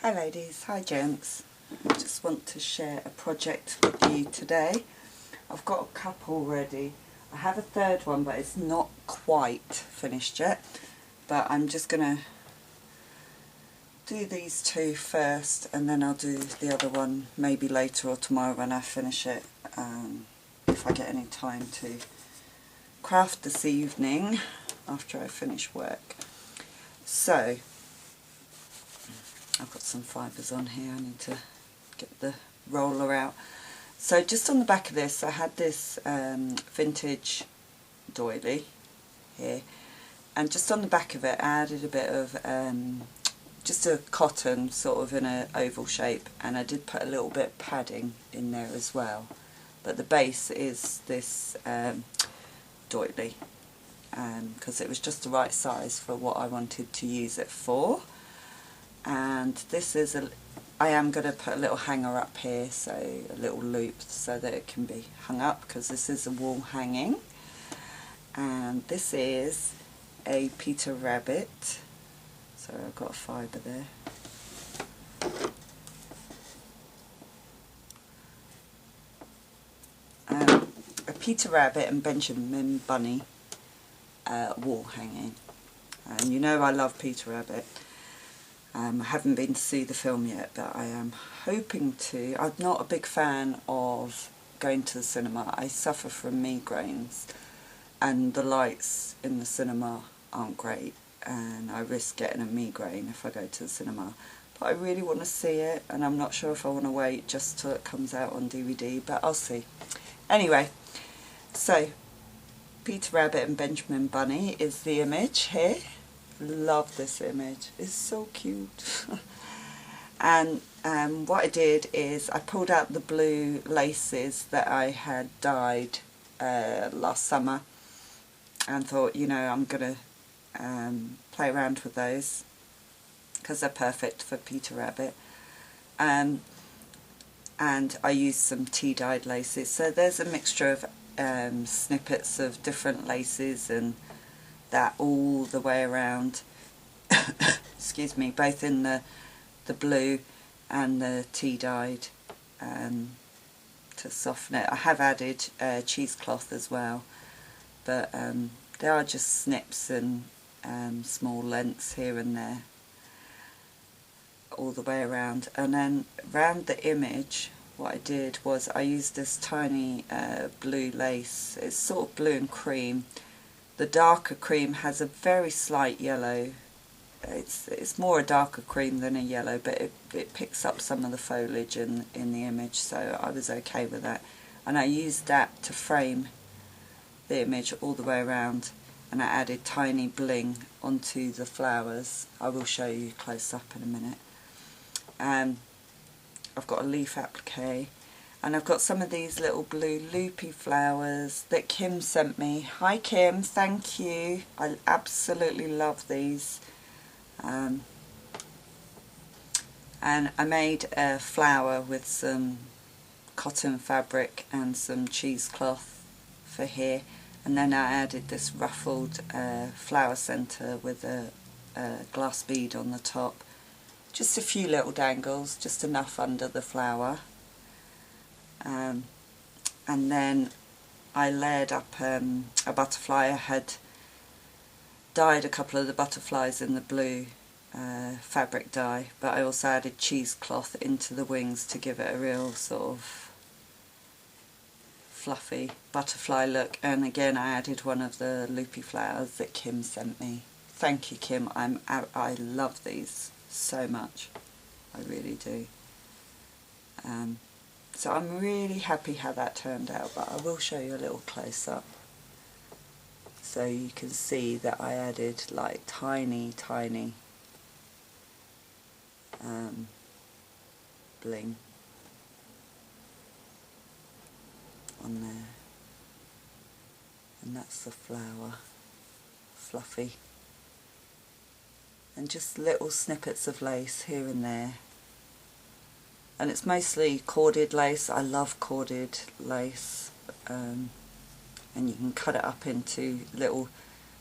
Hi ladies, hi gents. I just want to share a project with you today. I've got a couple ready. I have a third one but it's not quite finished yet. But I'm just going to do these two first and then I'll do the other one maybe later or tomorrow when I finish it. If I get any time to craft this evening after I finish work. So I've got some fibres on here, I need to get the roller out. So just on the back of this I had this vintage doily here, and just on the back of it I added a bit of just a cotton sort of in an oval shape, and I did put a little bit of padding in there as well, but the base is this doily because it was just the right size for what I wanted to use it for. And this is I am going to put a little hanger up here, so a little loop so that it can be hung up, because this is a wall hanging. And this is a Peter Rabbit, so I've got a fibre there. A Peter Rabbit and Benjamin Bunny wall hanging, and you know I love Peter Rabbit. I haven't been to see the film yet, but I am hoping to. I'm not a big fan of going to the cinema. I suffer from migraines and the lights in the cinema aren't great, and I risk getting a migraine if I go to the cinema. But I really want to see it, and I'm not sure if I want to wait just till it comes out on DVD, but I'll see. Anyway, so Peter Rabbit and Benjamin Bunny is the image here. Love this image, it's so cute. And what I did is I pulled out the blue laces that I had dyed last summer and thought, you know, I'm going to play around with those because they're perfect for Peter Rabbit. And I used some tea dyed laces, so there's a mixture of snippets of different laces and that all the way around. Excuse me, both in the blue and the tea dyed to soften it. I have added cheesecloth as well, but they are just snips and small lengths here and there all the way around. And then around the image what I did was I used this tiny blue lace. It's sort of blue and cream. The darker cream has a very slight yellow. It's more a darker cream than a yellow, but it picks up some of the foliage in the image, so I was okay with that. And I used that to frame the image all the way around, and I added tiny bling onto the flowers. I will show you close up in a minute. I've got a leaf applique. And I've got some of these little blue loopy flowers that Kim sent me. Hi Kim, thank you. I absolutely love these. And I made a flower with some cotton fabric and some cheesecloth for here. And then I added this ruffled flower centre with a glass bead on the top. Just a few little dangles, just enough under the flower. And then I layered up a butterfly. I had dyed a couple of the butterflies in the blue fabric dye, but I also added cheesecloth into the wings to give it a real sort of fluffy butterfly look. And again I added one of the loopy flowers that Kim sent me. Thank you Kim, I love these so much, I really do. So I'm really happy how that turned out, but I will show you a little close up so you can see that I added like tiny bling on there. And that's the flower, fluffy. And just little snippets of lace here and there. And it's mostly corded lace. I love corded lace, and you can cut it up into little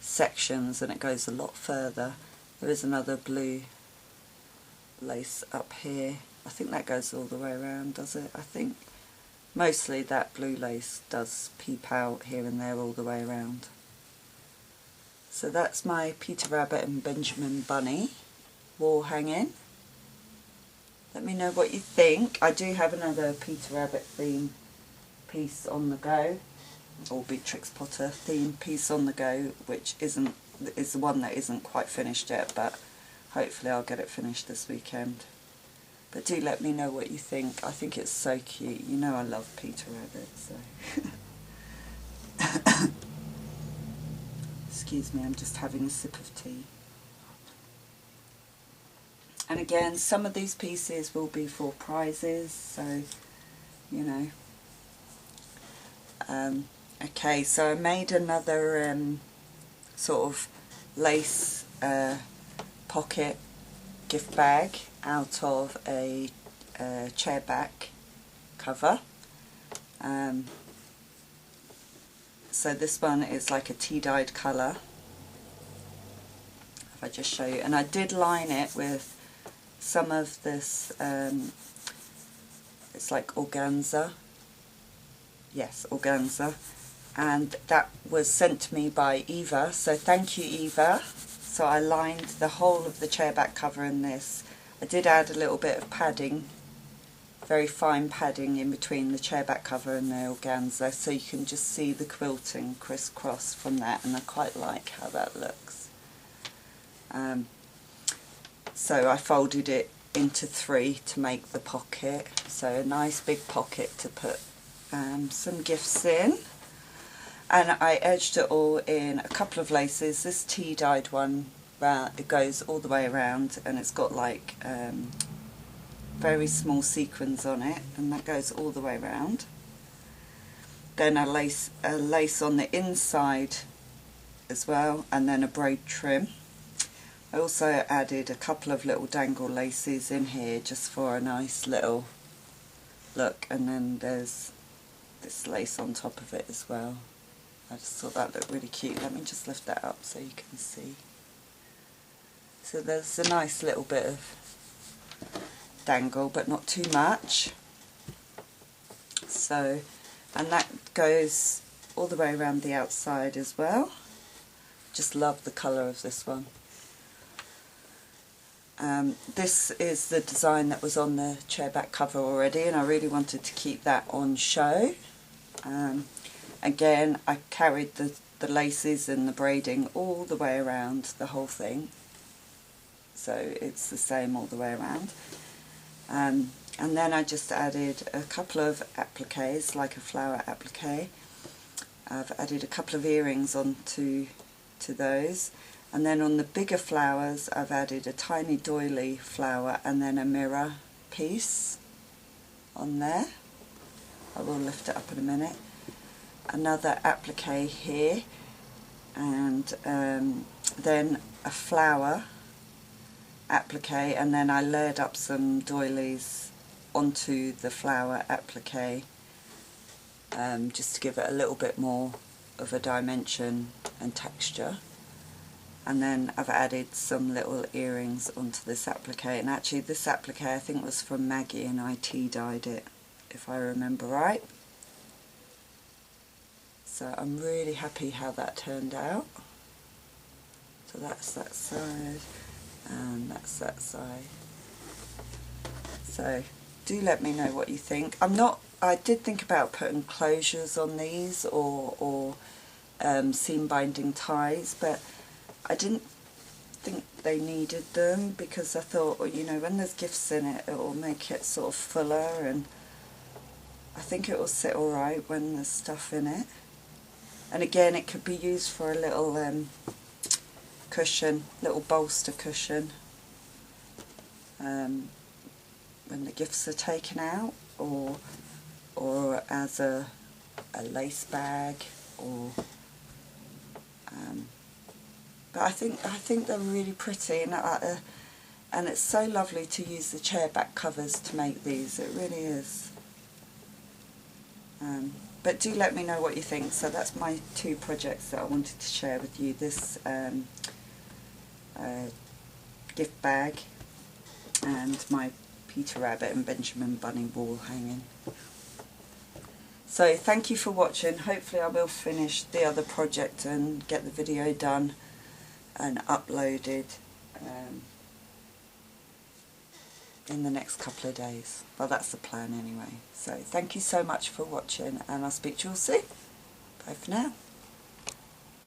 sections and it goes a lot further. There is another blue lace up here. I think that goes all the way around, does it? I think mostly that blue lace does peep out here and there all the way around. So that's my Peter Rabbit and Benjamin Bunny wall hanging. Let me know what you think. I do have another Peter Rabbit theme piece on the go, or Beatrix Potter theme piece on the go, which is the one that isn't quite finished yet, but hopefully I'll get it finished this weekend. But do let me know what you think. I think it's so cute. You know I love Peter Rabbit, so... Excuse me, I'm just having a sip of tea. And again, some of these pieces will be for prizes, so, you know. Okay, so I made another sort of lace pocket gift bag out of a chair back cover. So this one is like a tea-dyed colour. If I just show you, and I did line it with some of this, it's like organza. Yes, organza. And that was sent to me by Eva, so thank you, Eva. So I lined the whole of the chair back cover in this. I did add a little bit of padding, very fine padding in between the chair back cover and the organza, so you can just see the quilting crisscross from that, and I quite like how that looks. So I folded it into 3 to make the pocket, so a nice big pocket to put some gifts in. And I edged it all in a couple of laces. This tea-dyed one, it goes all the way around, and it's got like very small sequins on it, and that goes all the way around. Then a lace on the inside as well, and then a braid trim. I also added a couple of little dangle laces in here just for a nice little look, and then there's this lace on top of it as well. I just thought that looked really cute. Let me just lift that up so you can see. So there's a nice little bit of dangle, but not too much. So, and that goes all the way around the outside as well. Just love the colour of this one. This is the design that was on the chair back cover already, and I really wanted to keep that on show. Again, I carried the laces and the braiding all the way around the whole thing, so it's the same all the way around. And then I just added a couple of appliques, like a flower applique. I've added a couple of earrings onto those, and then on the bigger flowers I've added a tiny doily flower and then a mirror piece on there. I will lift it up in a minute. Another applique here, and then a flower applique, and then I layered up some doilies onto the flower applique, just to give it a little bit more of a dimension and texture. And then I've added some little earrings onto this applique, and actually this applique I think was from Maggie, and I tea-dyed it, if I remember right. So I'm really happy how that turned out. So that's that side, and that's that side. So do let me know what you think. I did think about putting closures on these, or seam binding ties, but I didn't think they needed them, because I thought, well, you know, when there's gifts in it, it will make it sort of fuller, and I think it will sit alright when there's stuff in it. And again, it could be used for a little cushion, little bolster cushion, when the gifts are taken out, or as a lace bag, or but I think they're really pretty, and it's so lovely to use the chair back covers to make these. It really is. But do let me know what you think. So that's my 2 projects that I wanted to share with you. This gift bag and my Peter Rabbit and Benjamin Bunny wall hanging. So thank you for watching. Hopefully I will finish the other project and get the video done and uploaded in the next couple of days. Well, that's the plan anyway. So thank you so much for watching, and I'll speak to you all soon. Bye for now.